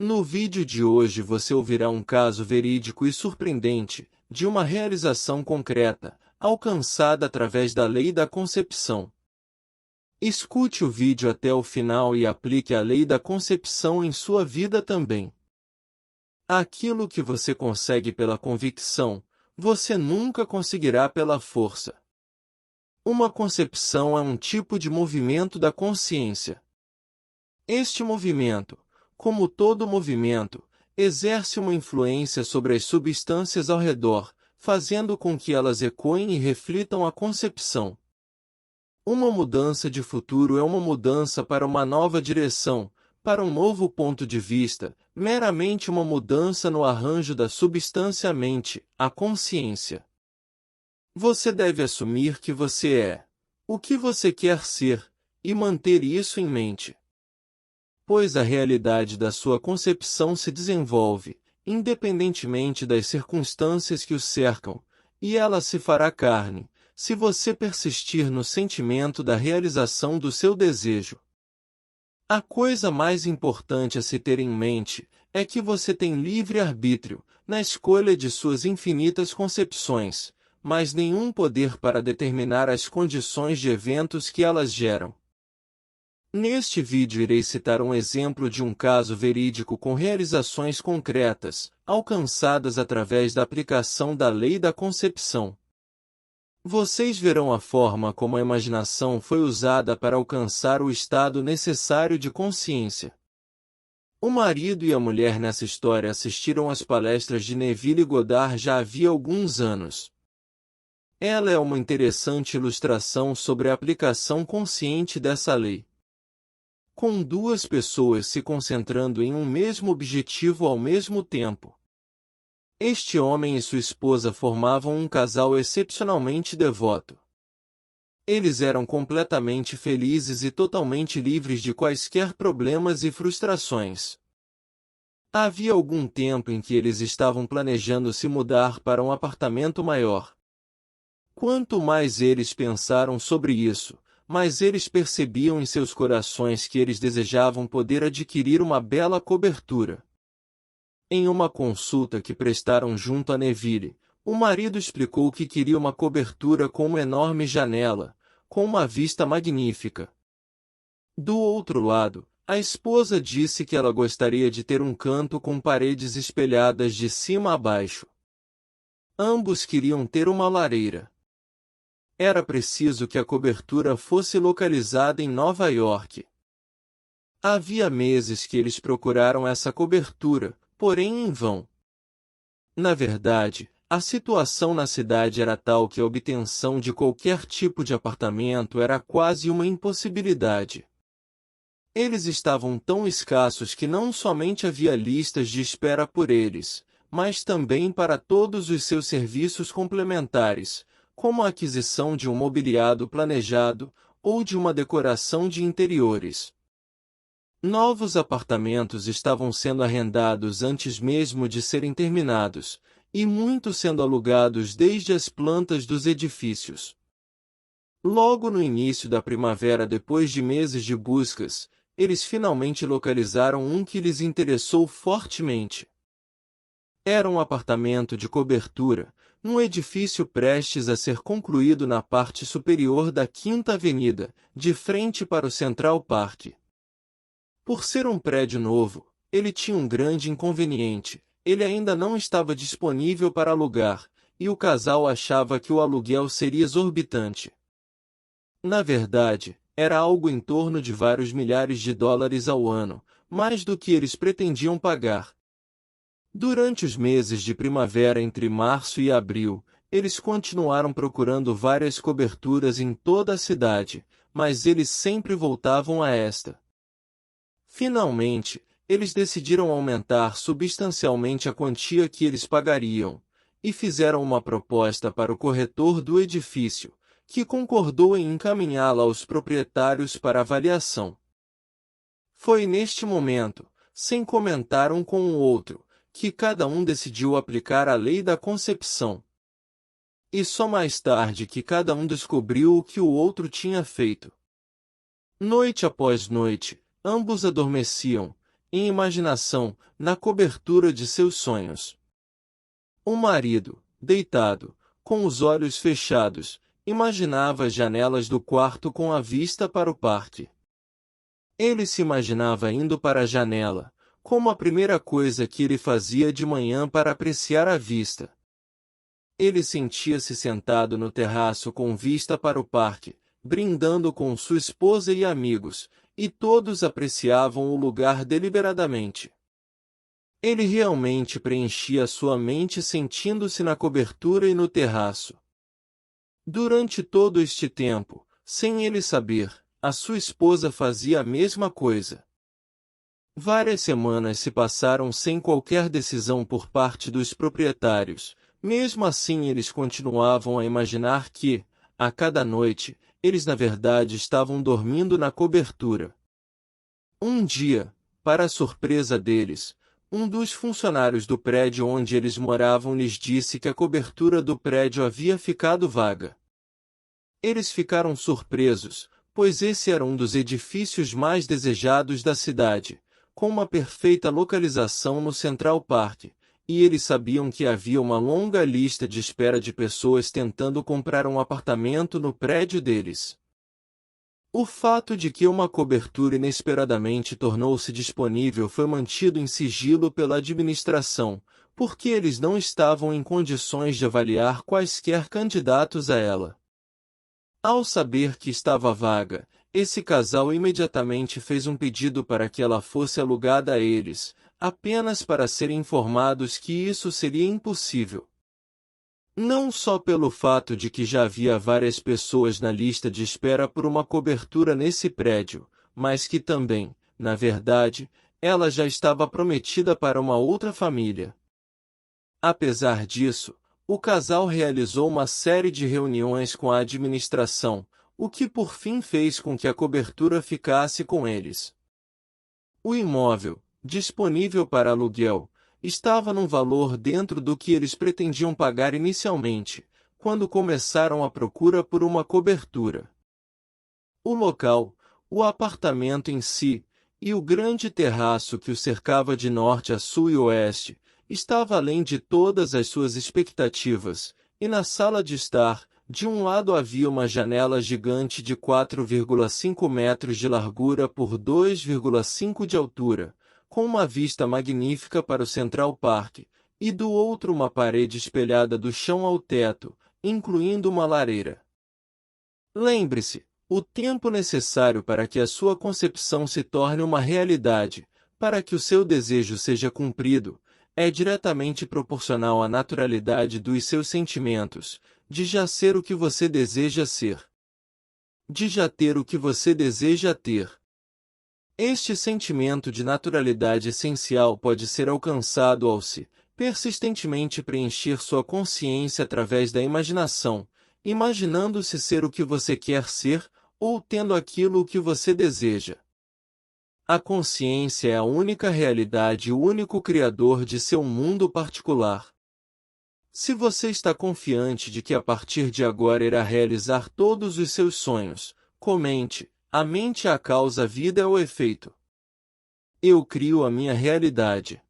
No vídeo de hoje você ouvirá um caso verídico e surpreendente, de uma realização concreta, alcançada através da lei da concepção. Escute o vídeo até o final e aplique a lei da concepção em sua vida também. Aquilo que você consegue pela convicção, você nunca conseguirá pela força. Uma concepção é um tipo de movimento da consciência. Este movimento, como todo movimento, exerce uma influência sobre as substâncias ao redor, fazendo com que elas ecoem e reflitam a concepção. Uma mudança de futuro é uma mudança para uma nova direção, para um novo ponto de vista, meramente uma mudança no arranjo da substância mente, a consciência. Você deve assumir que você é o que você quer ser, e manter isso em mente. Pois a realidade da sua concepção se desenvolve, independentemente das circunstâncias que o cercam, e ela se fará carne, se você persistir no sentimento da realização do seu desejo. A coisa mais importante a se ter em mente é que você tem livre-arbítrio na escolha de suas infinitas concepções, mas nenhum poder para determinar as condições de eventos que elas geram. Neste vídeo irei citar um exemplo de um caso verídico com realizações concretas, alcançadas através da aplicação da lei da concepção. Vocês verão a forma como a imaginação foi usada para alcançar o estado necessário de consciência. O marido e a mulher nessa história assistiram às palestras de Neville Goddard já havia alguns anos. Ela é uma interessante ilustração sobre a aplicação consciente dessa lei. Com duas pessoas se concentrando em um mesmo objetivo ao mesmo tempo. Este homem e sua esposa formavam um casal excepcionalmente devoto. Eles eram completamente felizes e totalmente livres de quaisquer problemas e frustrações. Havia algum tempo em que eles estavam planejando se mudar para um apartamento maior. Quanto mais eles pensaram sobre isso, mas eles percebiam em seus corações que eles desejavam poder adquirir uma bela cobertura. Em uma consulta que prestaram junto a Neville, o marido explicou que queria uma cobertura com uma enorme janela, com uma vista magnífica. Do outro lado, a esposa disse que ela gostaria de ter um canto com paredes espelhadas de cima a baixo. Ambos queriam ter uma lareira. Era preciso que a cobertura fosse localizada em Nova York. Havia meses que eles procuraram essa cobertura, porém em vão. Na verdade, a situação na cidade era tal que a obtenção de qualquer tipo de apartamento era quase uma impossibilidade. Eles estavam tão escassos que não somente havia listas de espera por eles, mas também para todos os seus serviços complementares, como a aquisição de um mobiliário planejado, ou de uma decoração de interiores. Novos apartamentos estavam sendo arrendados antes mesmo de serem terminados, e muitos sendo alugados desde as plantas dos edifícios. Logo no início da primavera, depois de meses de buscas, eles finalmente localizaram um que lhes interessou fortemente. Era um apartamento de cobertura, num edifício prestes a ser concluído na parte superior da Quinta Avenida, de frente para o Central Park. Por ser um prédio novo, ele tinha um grande inconveniente: ele ainda não estava disponível para alugar, e o casal achava que o aluguel seria exorbitante. Na verdade, era algo em torno de vários milhares de dólares ao ano, mais do que eles pretendiam pagar. Durante os meses de primavera entre março e abril, eles continuaram procurando várias coberturas em toda a cidade, mas eles sempre voltavam a esta. Finalmente, eles decidiram aumentar substancialmente a quantia que eles pagariam, e fizeram uma proposta para o corretor do edifício, que concordou em encaminhá-la aos proprietários para avaliação. Foi neste momento, sem comentar um com o outro, que cada um decidiu aplicar a lei da concepção. E só mais tarde que cada um descobriu o que o outro tinha feito. Noite após noite, ambos adormeciam, em imaginação, na cobertura de seus sonhos. O marido, deitado, com os olhos fechados, imaginava as janelas do quarto com a vista para o parque. Ele se imaginava indo para a janela, como a primeira coisa que ele fazia de manhã para apreciar a vista. Ele sentia-se sentado no terraço com vista para o parque, brindando com sua esposa e amigos, e todos apreciavam o lugar deliberadamente. Ele realmente preenchia sua mente sentindo-se na cobertura e no terraço. Durante todo este tempo, sem ele saber, a sua esposa fazia a mesma coisa. Várias semanas se passaram sem qualquer decisão por parte dos proprietários. Mesmo assim, eles continuavam a imaginar que, a cada noite, eles na verdade estavam dormindo na cobertura. Um dia, para a surpresa deles, um dos funcionários do prédio onde eles moravam lhes disse que a cobertura do prédio havia ficado vaga. Eles ficaram surpresos, pois esse era um dos edifícios mais desejados da cidade, com uma perfeita localização no Central Park, e eles sabiam que havia uma longa lista de espera de pessoas tentando comprar um apartamento no prédio deles. O fato de que uma cobertura inesperadamente tornou-se disponível foi mantido em sigilo pela administração, porque eles não estavam em condições de avaliar quaisquer candidatos a ela. Ao saber que estava vaga, esse casal imediatamente fez um pedido para que ela fosse alugada a eles, apenas para serem informados que isso seria impossível. Não só pelo fato de que já havia várias pessoas na lista de espera por uma cobertura nesse prédio, mas que também, na verdade, ela já estava prometida para uma outra família. Apesar disso, o casal realizou uma série de reuniões com a administração, o que por fim fez com que a cobertura ficasse com eles. O imóvel, disponível para aluguel, estava num valor dentro do que eles pretendiam pagar inicialmente, quando começaram a procura por uma cobertura. O local, o apartamento em si, e o grande terraço que o cercava de norte a sul e oeste, estava além de todas as suas expectativas, e na sala de estar, de um lado havia uma janela gigante de 4,5 metros de largura por 2,5 de altura, com uma vista magnífica para o Central Park, e do outro uma parede espelhada do chão ao teto, incluindo uma lareira. Lembre-se, o tempo necessário para que a sua concepção se torne uma realidade, para que o seu desejo seja cumprido, é diretamente proporcional à naturalidade dos seus sentimentos, de já ser o que você deseja ser. De já ter o que você deseja ter. Este sentimento de naturalidade essencial pode ser alcançado ao se, persistentemente preencher sua consciência através da imaginação, imaginando-se ser o que você quer ser, ou tendo aquilo o que você deseja. A consciência é a única realidade e o único criador de seu mundo particular. Se você está confiante de que a partir de agora irá realizar todos os seus sonhos, comente: a mente é a causa, a vida é o efeito. Eu crio a minha realidade.